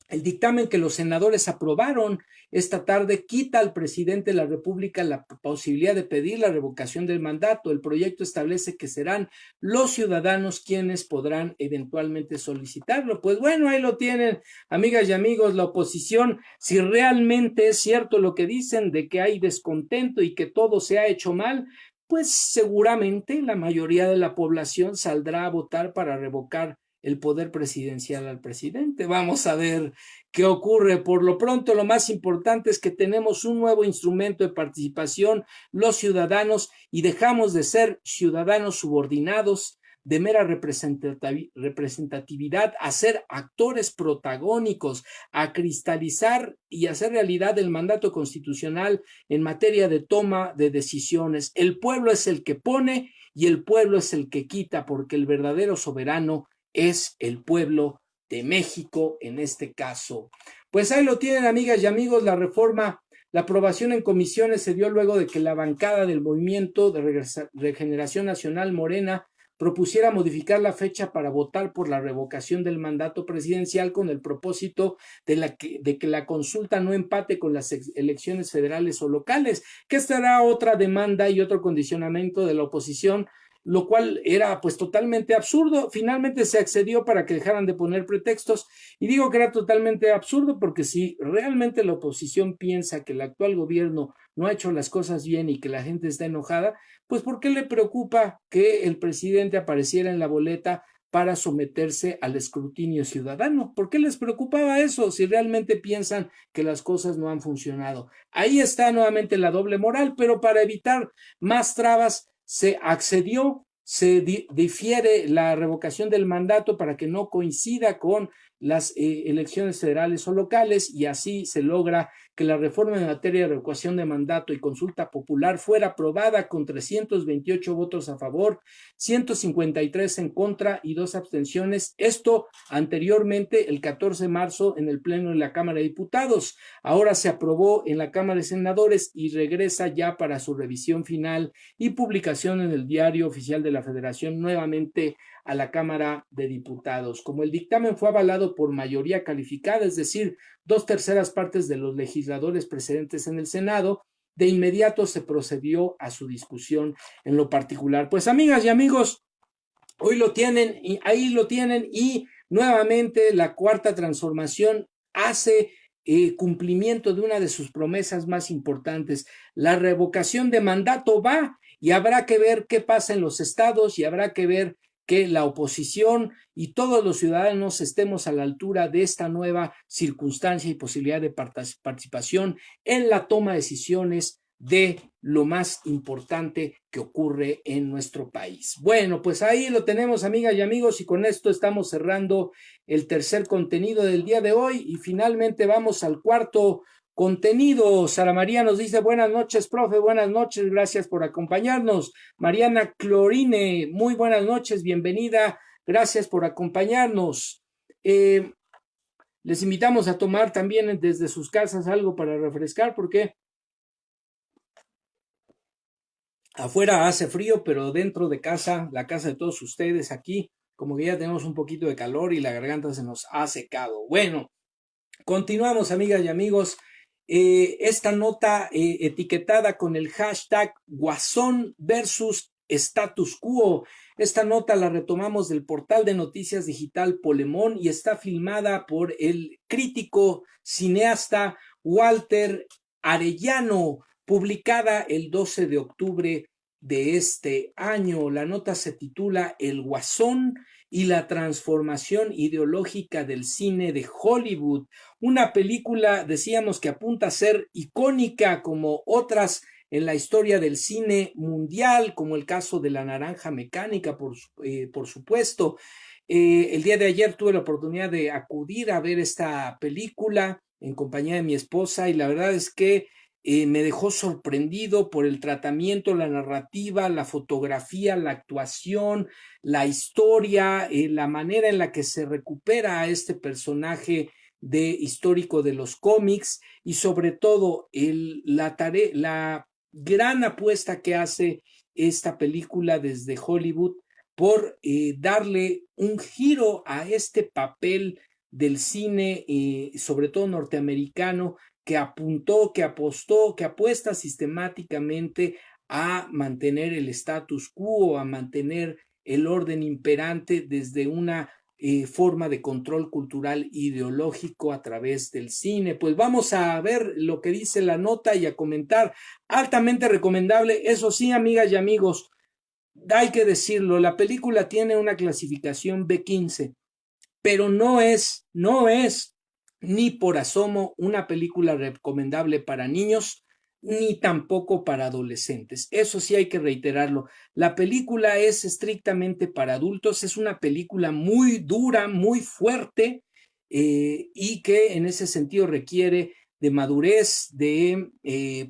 El dictamen que los senadores aprobaron esta tarde quita al presidente de la República la posibilidad de pedir la revocación del mandato. El proyecto establece que serán los ciudadanos quienes podrán eventualmente solicitarlo. Pues bueno, ahí lo tienen, amigas y amigos, la oposición. Si realmente es cierto lo que dicen de que hay descontento y que todo se ha hecho mal, pues seguramente la mayoría de la población saldrá a votar para revocar el poder presidencial al presidente. Vamos a ver qué ocurre. Por lo pronto, lo más importante es que tenemos un nuevo instrumento de participación, los ciudadanos, y dejamos de ser ciudadanos subordinados de mera representatividad a ser actores protagónicos, a cristalizar y hacer realidad el mandato constitucional en materia de toma de decisiones. El pueblo es el que pone y el pueblo es el que quita, porque el verdadero soberano es el pueblo de México en este caso. Pues ahí lo tienen, amigas y amigos, la reforma. La aprobación en comisiones se dio luego de que la bancada del Movimiento de Regeneración Nacional Morena propusiera modificar la fecha para votar por la revocación del mandato presidencial con el propósito de que la consulta no empate con las elecciones federales o locales, que esta era otra demanda y otro condicionamiento de la oposición, lo cual era pues totalmente absurdo. Finalmente se accedió para que dejaran de poner pretextos, y digo que era totalmente absurdo porque si realmente la oposición piensa que el actual gobierno no ha hecho las cosas bien y que la gente está enojada, pues ¿por qué le preocupa que el presidente apareciera en la boleta para someterse al escrutinio ciudadano? ¿Por qué les preocupaba eso si realmente piensan que las cosas no han funcionado? Ahí está nuevamente la doble moral, pero para evitar más trabas se accedió, se difiere la revocación del mandato para que no coincida con las elecciones federales o locales, y así se logra que la reforma en materia de revocación de mandato y consulta popular fuera aprobada con 328 votos a favor, 153 en contra y 2 abstenciones. Esto anteriormente, el 14 de marzo, en el Pleno de la Cámara de Diputados. Ahora se aprobó en la Cámara de Senadores y regresa ya para su revisión final y publicación en el Diario Oficial de la Federación nuevamente a la Cámara de Diputados. Como el dictamen fue avalado por mayoría calificada, es decir, 2/3 partes de los legisladores presentes en el Senado, de inmediato se procedió a su discusión en lo particular. Pues amigas y amigos, hoy lo tienen y ahí lo tienen, y nuevamente la Cuarta Transformación hace cumplimiento de una de sus promesas más importantes. La revocación de mandato va, y habrá que ver qué pasa en los estados, y habrá que ver que la oposición y todos los ciudadanos estemos a la altura de esta nueva circunstancia y posibilidad de participación en la toma de decisiones de lo más importante que ocurre en nuestro país. Bueno, pues ahí lo tenemos, amigas y amigos, y con esto estamos cerrando el tercer contenido del día de hoy, y finalmente vamos al cuarto contenido. Sara María nos dice: buenas noches, profe, buenas noches, gracias por acompañarnos. Mariana Clorine, muy buenas noches, bienvenida, gracias por acompañarnos. Les invitamos a tomar también desde sus casas algo para refrescar, porque afuera hace frío, pero dentro de casa, la casa de todos ustedes aquí, como que ya tenemos un poquito de calor y la garganta se nos ha secado. Bueno, continuamos, amigas y amigos. Esta nota etiquetada con el hashtag Guasón versus Status Quo. Esta nota la retomamos del portal de noticias digital Polemón y está filmada por el crítico cineasta Walter Arellano, publicada el 12 de octubre de este año. La nota se titula El Guasón y la transformación ideológica del cine de Hollywood. Una película, decíamos, que apunta a ser icónica como otras en la historia del cine mundial, como el caso de La Naranja Mecánica, por supuesto. El día de ayer tuve la oportunidad de acudir a ver esta película en compañía de mi esposa, y la verdad es que me dejó sorprendido por el tratamiento, la narrativa, la fotografía, la actuación, la historia, la manera en la que se recupera a este personaje histórico de los cómics, y sobre todo la gran apuesta que hace esta película desde Hollywood por darle un giro a este papel del cine, sobre todo norteamericano, que apuntó, que apostó, que apuesta sistemáticamente a mantener el status quo, a mantener el orden imperante desde una forma de control cultural ideológico a través del cine. Pues vamos a ver lo que dice la nota y a comentar. Altamente recomendable, eso sí, amigas y amigos, hay que decirlo, la película tiene una clasificación B15, pero no es ni por asomo una película recomendable para niños, ni tampoco para adolescentes. Eso sí hay que reiterarlo. La película es estrictamente para adultos, es una película muy dura, muy fuerte, y que en ese sentido requiere de madurez, de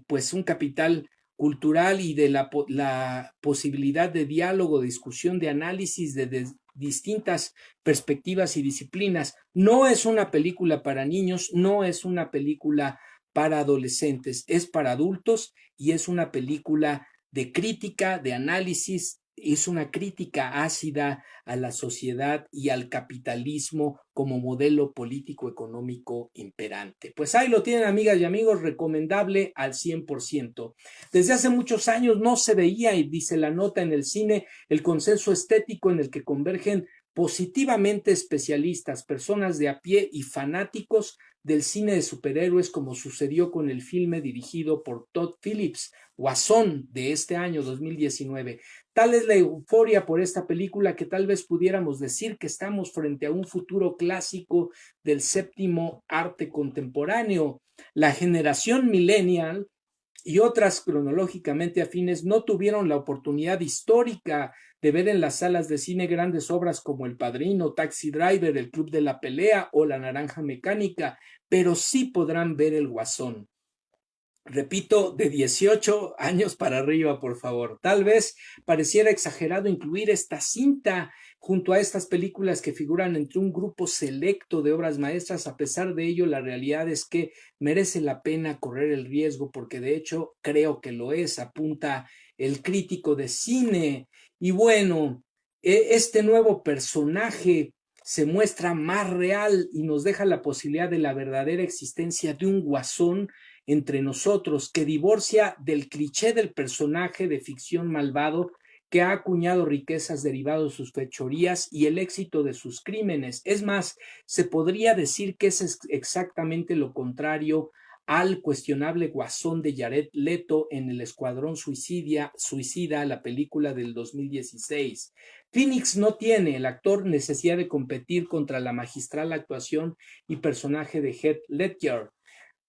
pues un capital cultural y de la posibilidad de diálogo, de discusión, de análisis de distintas perspectivas y disciplinas. No es una película para niños, no es una película para adolescentes, es para adultos, y es una película de crítica, de análisis, es una crítica ácida a la sociedad y al capitalismo como modelo político-económico imperante. Pues ahí lo tienen, amigas y amigos, recomendable al 100%. Desde hace muchos años no se veía, y dice la nota en el cine, el consenso estético en el que convergen positivamente especialistas, personas de a pie y fanáticos del cine de superhéroes, como sucedió con el filme dirigido por Todd Phillips, Guasón, de este año 2019. Tal es la euforia por esta película que tal vez pudiéramos decir que estamos frente a un futuro clásico del séptimo arte contemporáneo. La generación millennial y otras cronológicamente afines no tuvieron la oportunidad histórica de ver en las salas de cine grandes obras como El Padrino, Taxi Driver, El Club de la Pelea o La Naranja Mecánica, pero sí podrán ver El Guasón. Repito, de 18 años para arriba, por favor. Tal vez pareciera exagerado incluir esta cinta junto a estas películas que figuran entre un grupo selecto de obras maestras. A pesar de ello, la realidad es que merece la pena correr el riesgo, porque de hecho creo que lo es, apunta el crítico de cine. Y bueno, este nuevo personaje se muestra más real y nos deja la posibilidad de la verdadera existencia de un guasón entre nosotros, que divorcia del cliché del personaje de ficción malvado que ha acuñado riquezas derivadas de sus fechorías y el éxito de sus crímenes. Es más, se podría decir que es exactamente lo contrario al cuestionable guasón de Jared Leto en El Escuadrón Suicida, la película del 2016. Phoenix no tiene, el actor, necesidad de competir contra la magistral actuación y personaje de Heath Ledger,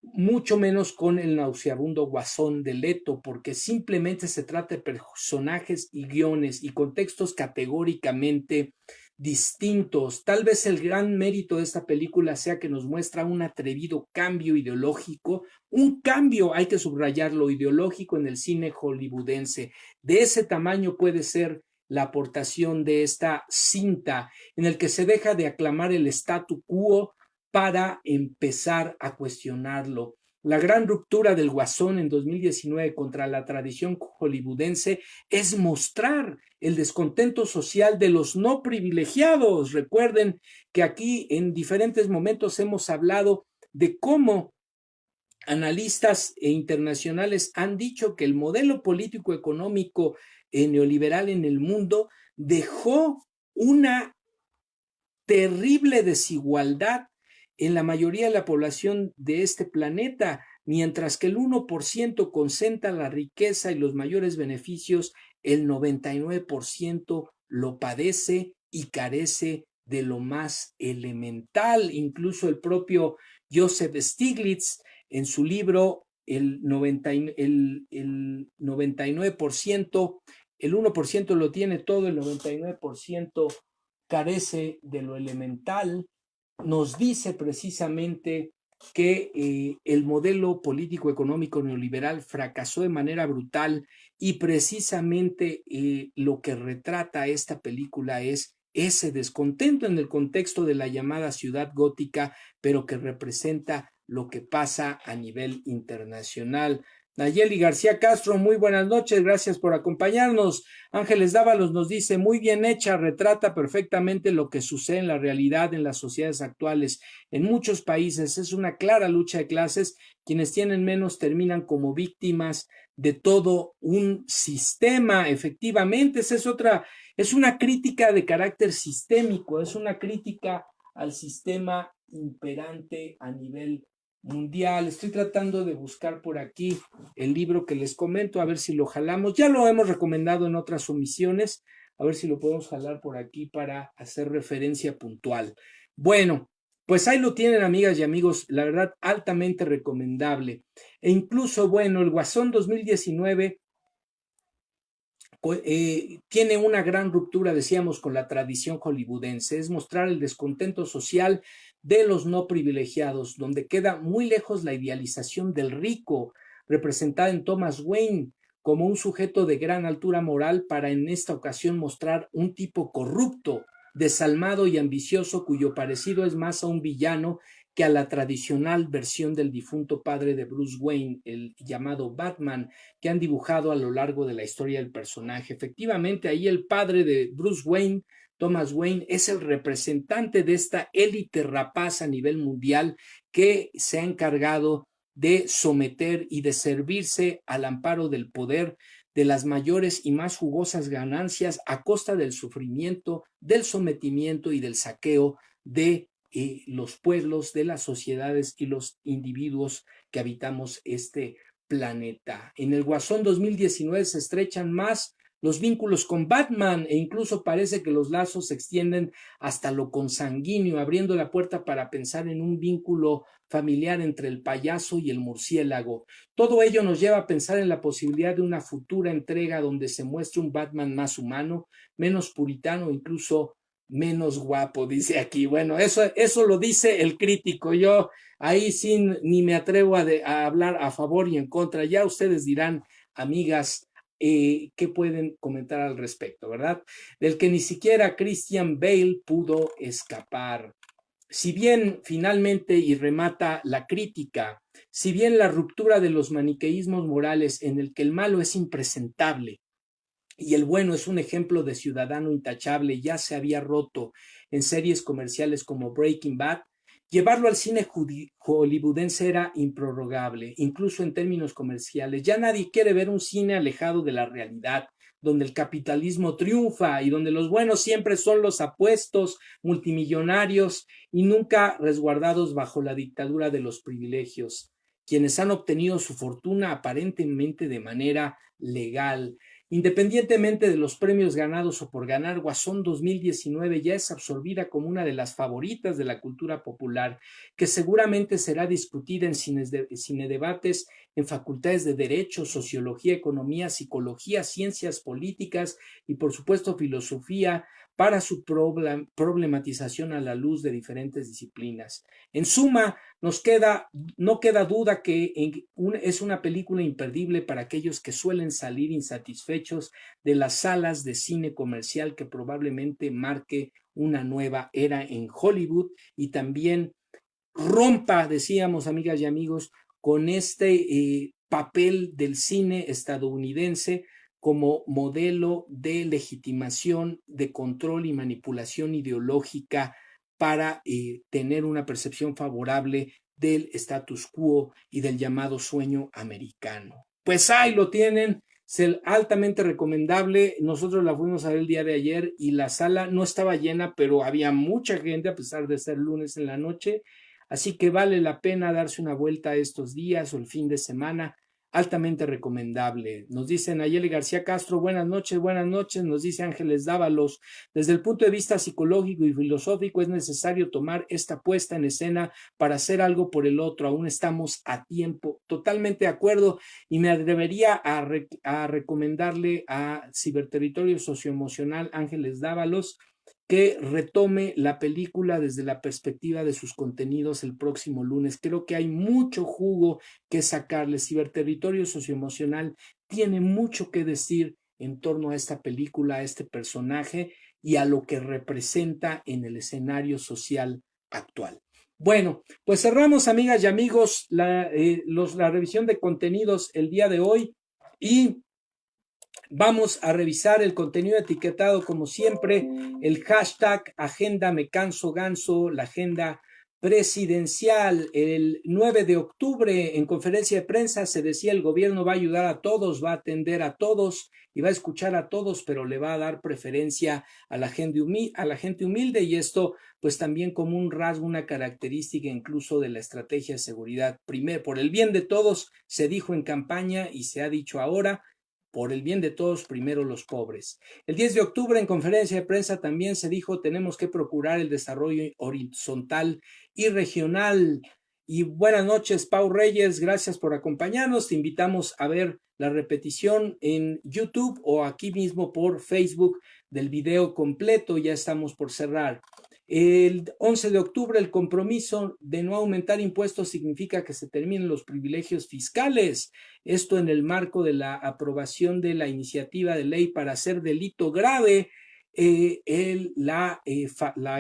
mucho menos con el nauseabundo guasón de Leto, porque simplemente se trata de personajes y guiones y contextos categóricamente distintos. Tal vez el gran mérito de esta película sea que nos muestra un atrevido cambio ideológico, un cambio, hay que subrayarlo, ideológico en el cine hollywoodense. De ese tamaño puede ser la aportación de esta cinta, en el que se deja de aclamar el statu quo para empezar a cuestionarlo. La gran ruptura del Guasón en 2019 contra la tradición hollywoodense es mostrar el descontento social de los no privilegiados. Recuerden que aquí en diferentes momentos hemos hablado de cómo analistas internacionales han dicho que el modelo político-económico neoliberal en el mundo dejó una terrible desigualdad en la mayoría de la población de este planeta, mientras que el 1% concentra la riqueza y los mayores beneficios, el 99% lo padece y carece de lo más elemental. Incluso el propio Joseph Stiglitz, en su libro, el 99%, el 1% lo tiene todo, el 99% carece de lo elemental, nos dice precisamente que el modelo político-económico neoliberal fracasó de manera brutal, y precisamente lo que retrata esta película es ese descontento en el contexto de la llamada ciudad gótica, pero que representa lo que pasa a nivel internacional. Nayeli García Castro, muy buenas noches, gracias por acompañarnos. Ángeles Dávalos nos dice, muy bien hecha, retrata perfectamente lo que sucede en la realidad en las sociedades actuales. En muchos países es una clara lucha de clases, quienes tienen menos terminan como víctimas de todo un sistema. Efectivamente, esa es una crítica de carácter sistémico, es una crítica al sistema imperante a nivel mundial. Estoy tratando de buscar por aquí el libro que les comento, a ver si lo jalamos. Ya lo hemos recomendado en otras omisiones, a ver si lo podemos jalar por aquí para hacer referencia puntual. Bueno, pues ahí lo tienen, amigas y amigos, la verdad, altamente recomendable. E incluso, bueno, el Guasón 2019 tiene una gran ruptura, decíamos, con la tradición hollywoodense, es mostrar el descontento social de los no privilegiados, donde queda muy lejos la idealización del rico, representada en Thomas Wayne como un sujeto de gran altura moral, para en esta ocasión mostrar un tipo corrupto, desalmado y ambicioso, cuyo parecido es más a un villano que a la tradicional versión del difunto padre de Bruce Wayne, el llamado Batman, que han dibujado a lo largo de la historia del personaje. Efectivamente, ahí el padre de Bruce Wayne, Thomas Wayne, es el representante de esta élite rapaz a nivel mundial que se ha encargado de someter y de servirse al amparo del poder, de las mayores y más jugosas ganancias a costa del sufrimiento, del sometimiento y del saqueo de los pueblos, de las sociedades y los individuos que habitamos este planeta. En el Guasón 2019 se estrechan más los vínculos con Batman e incluso parece que los lazos se extienden hasta lo consanguíneo, abriendo la puerta para pensar en un vínculo familiar entre el payaso y el murciélago. Todo ello nos lleva a pensar en la posibilidad de una futura entrega donde se muestre un Batman más humano, menos puritano, incluso menos guapo, dice aquí. Bueno, eso lo dice el crítico. Yo ahí sí ni me atrevo a hablar a favor y en contra. Ya ustedes dirán, amigas, qué pueden comentar al respecto, ¿verdad? Del que ni siquiera Christian Bale pudo escapar. Si bien finalmente, y remata la crítica, si bien la ruptura de los maniqueísmos morales en el que el malo es impresentable y el bueno es un ejemplo de ciudadano intachable ya se había roto en series comerciales como Breaking Bad, llevarlo al cine hollywoodense era improrrogable, incluso en términos comerciales. Ya nadie quiere ver un cine alejado de la realidad, donde el capitalismo triunfa y donde los buenos siempre son los apuestos, multimillonarios y nunca resguardados bajo la dictadura de los privilegios, quienes han obtenido su fortuna aparentemente de manera legal. Independientemente de los premios ganados o por ganar, Guasón 2019 ya es absorbida como una de las favoritas de la cultura popular, que seguramente será discutida en cinedebates, en facultades de Derecho, Sociología, Economía, Psicología, Ciencias Políticas y por supuesto Filosofía, para su problematización a la luz de diferentes disciplinas. En suma, no queda duda que es una película imperdible para aquellos que suelen salir insatisfechos de las salas de cine comercial, que probablemente marque una nueva era en Hollywood y también rompa, decíamos, amigas y amigos, con este papel del cine estadounidense como modelo de legitimación, de control y manipulación ideológica para tener una percepción favorable del status quo y del llamado sueño americano. Pues ahí lo tienen, es altamente recomendable. Nosotros la fuimos a ver el día de ayer y la sala no estaba llena, pero había mucha gente a pesar de ser lunes en la noche. Así que vale la pena darse una vuelta estos días o el fin de semana, altamente recomendable. Nos dice Nayeli García Castro, buenas noches, nos dice Ángeles Dávalos, desde el punto de vista psicológico y filosófico es necesario tomar esta puesta en escena para hacer algo por el otro, aún estamos a tiempo, totalmente de acuerdo, y me atrevería a recomendarle a Ciberterritorio Socioemocional Ángeles Dávalos que retome la película desde la perspectiva de sus contenidos el próximo lunes. Creo que hay mucho jugo que sacarle. Ciberterritorio Socioemocional tiene mucho que decir en torno a esta película, a este personaje y a lo que representa en el escenario social actual. Bueno, pues cerramos, amigas y amigos, la revisión de contenidos el día de hoy y vamos a revisar el contenido etiquetado como siempre, el hashtag Agenda Me Canso Ganso, la agenda presidencial. El 9 de octubre en conferencia de prensa se decía el gobierno va a ayudar a todos, va a atender a todos y va a escuchar a todos, pero le va a dar preferencia a la gente humilde y esto pues también como un rasgo, una característica incluso de la estrategia de seguridad. Primero, por el bien de todos, se dijo en campaña y se ha dicho ahora, por el bien de todos, primero los pobres. El 10 de octubre en conferencia de prensa también se dijo tenemos que procurar el desarrollo horizontal y regional. Y buenas noches, Pau Reyes, gracias por acompañarnos. Te invitamos a ver la repetición en YouTube o aquí mismo por Facebook del video completo. Ya estamos por cerrar. El 11 de octubre el compromiso de no aumentar impuestos significa que se terminen los privilegios fiscales. Esto en el marco de la aprobación de la iniciativa de ley para hacer delito grave la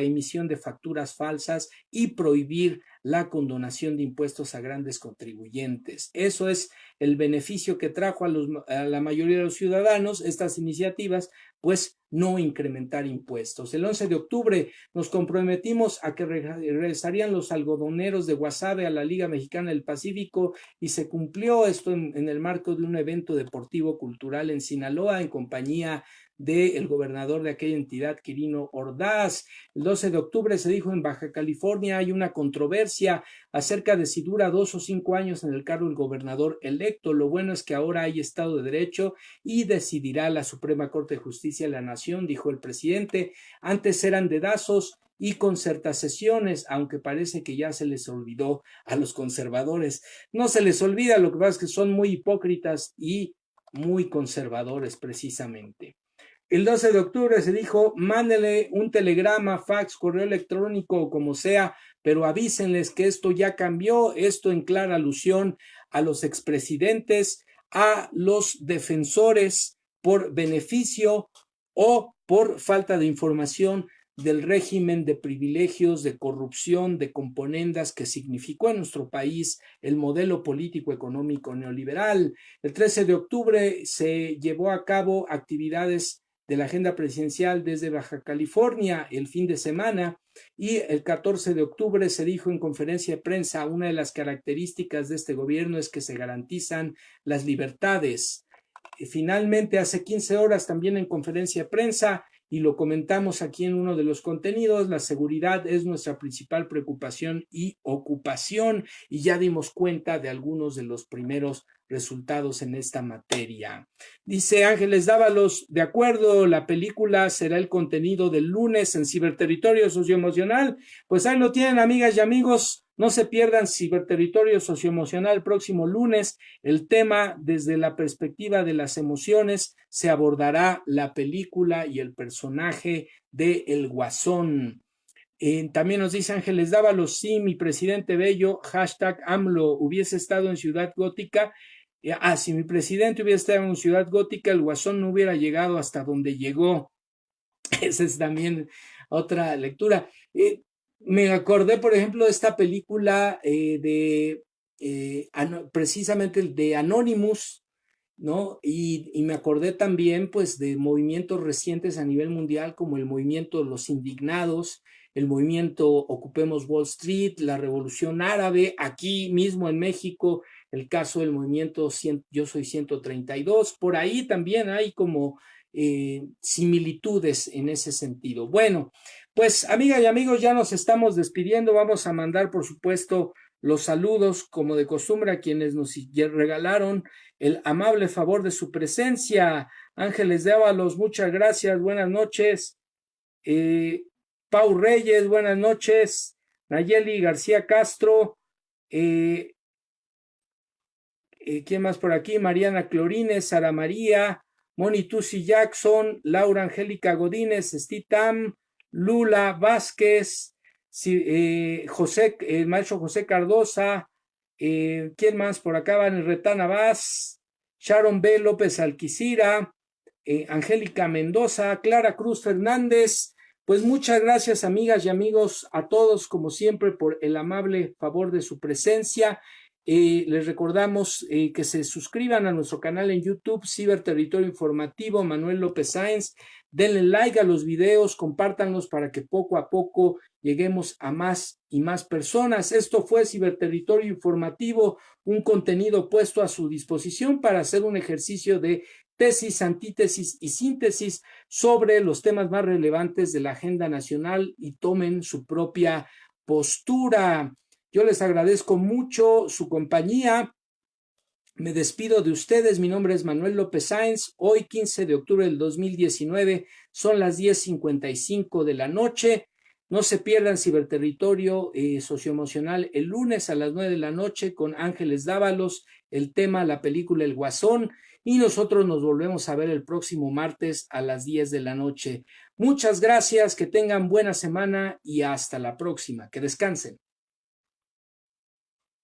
emisión de facturas falsas y prohibir la condonación de impuestos a grandes contribuyentes. Eso es el beneficio que trajo a la mayoría de los ciudadanos estas iniciativas, pues no incrementar impuestos. El 11 de octubre nos comprometimos a que regresarían los algodoneros de Guasave a la Liga Mexicana del Pacífico y se cumplió esto en el marco de un evento deportivo cultural en Sinaloa en compañía del gobernador de aquella entidad, Quirino Ordaz. El 12 de octubre se dijo en Baja California hay una controversia acerca de si dura 2 o 5 años en el cargo el gobernador electo. Lo bueno es que ahora hay Estado de Derecho y decidirá la Suprema Corte de Justicia de la Nación, dijo el presidente. Antes eran dedazos y concertaciones, aunque parece que ya se les olvidó a los conservadores. No se les olvida, lo que pasa es que son muy hipócritas y muy conservadores precisamente. El 12 de octubre se dijo, mándele un telegrama, fax, correo electrónico, como sea, pero avísenles que esto ya cambió, esto en clara alusión a los expresidentes, a los defensores por beneficio o por falta de información del régimen de privilegios, de corrupción, de componendas que significó en nuestro país el modelo político-económico neoliberal. El 13 de octubre se llevó a cabo actividades de la agenda presidencial desde Baja California el fin de semana y el 14 de octubre se dijo en conferencia de prensa una de las características de este gobierno es que se garantizan las libertades. Finalmente, hace 15 horas también en conferencia de prensa y lo comentamos aquí en uno de los contenidos, la seguridad es nuestra principal preocupación y ocupación y ya dimos cuenta de algunos de los primeros resultados en esta materia. Dice Ángeles Dávalos, de acuerdo, la película será el contenido del lunes en Ciberterritorio Socioemocional. Pues ahí lo tienen, amigas y amigos. No se pierdan Ciberterritorio Socioemocional el próximo lunes. El tema desde la perspectiva de las emociones se abordará la película y el personaje de El Guasón. También nos dice Ángeles Dávalos, sí, mi presidente bello, hashtag AMLO, hubiese estado en Ciudad Gótica. Si mi presidente hubiera estado en Ciudad Gótica, el Guasón no hubiera llegado hasta donde llegó. Esa es también otra lectura. Me acordé, por ejemplo, de esta película precisamente de Anonymous, ¿no? Y me acordé también, pues, de movimientos recientes a nivel mundial, como el movimiento de los indignados, el movimiento Ocupemos Wall Street, la Revolución Árabe, aquí mismo en México, el caso del movimiento Yo Soy 132, por ahí también hay como similitudes en ese sentido. Bueno, pues amigas y amigos, ya nos estamos despidiendo, vamos a mandar por supuesto los saludos como de costumbre a quienes nos regalaron el amable favor de su presencia. Ángeles de Ábalos, muchas gracias, buenas noches. Pau Reyes, buenas noches. Nayeli García Castro, ¿quién más por aquí? Mariana Clorines, Sara María, Moni Tusi Jackson, Laura Angélica Godínez, Stitam, Lula Vázquez, José, el maestro José Cardosa, ¿quién más por acá? Van Retana Vaz, Sharon B. López Alquicira, Angélica Mendoza, Clara Cruz Fernández. Pues muchas gracias, amigas y amigos, a todos, como siempre, por el amable favor de su presencia. Les recordamos que se suscriban a nuestro canal en YouTube, Ciberterritorio Informativo, Manuel López Sáenz. Denle like a los videos, compártanlos para que poco a poco lleguemos a más y más personas. Esto fue Ciberterritorio Informativo, un contenido puesto a su disposición para hacer un ejercicio de tesis, antítesis y síntesis sobre los temas más relevantes de la agenda nacional y tomen su propia postura. Yo les agradezco mucho su compañía. Me despido de ustedes. Mi nombre es Manuel López Sáenz. Hoy, 15 de octubre del 2019, son las 10:55 de la noche. No se pierdan Ciberterritorio Socioemocional el lunes a las 9 de la noche con Ángeles Dávalos, el tema, la película El Guasón. Y nosotros nos volvemos a ver el próximo martes a las 10 de la noche. Muchas gracias, que tengan buena semana y hasta la próxima. Que descansen.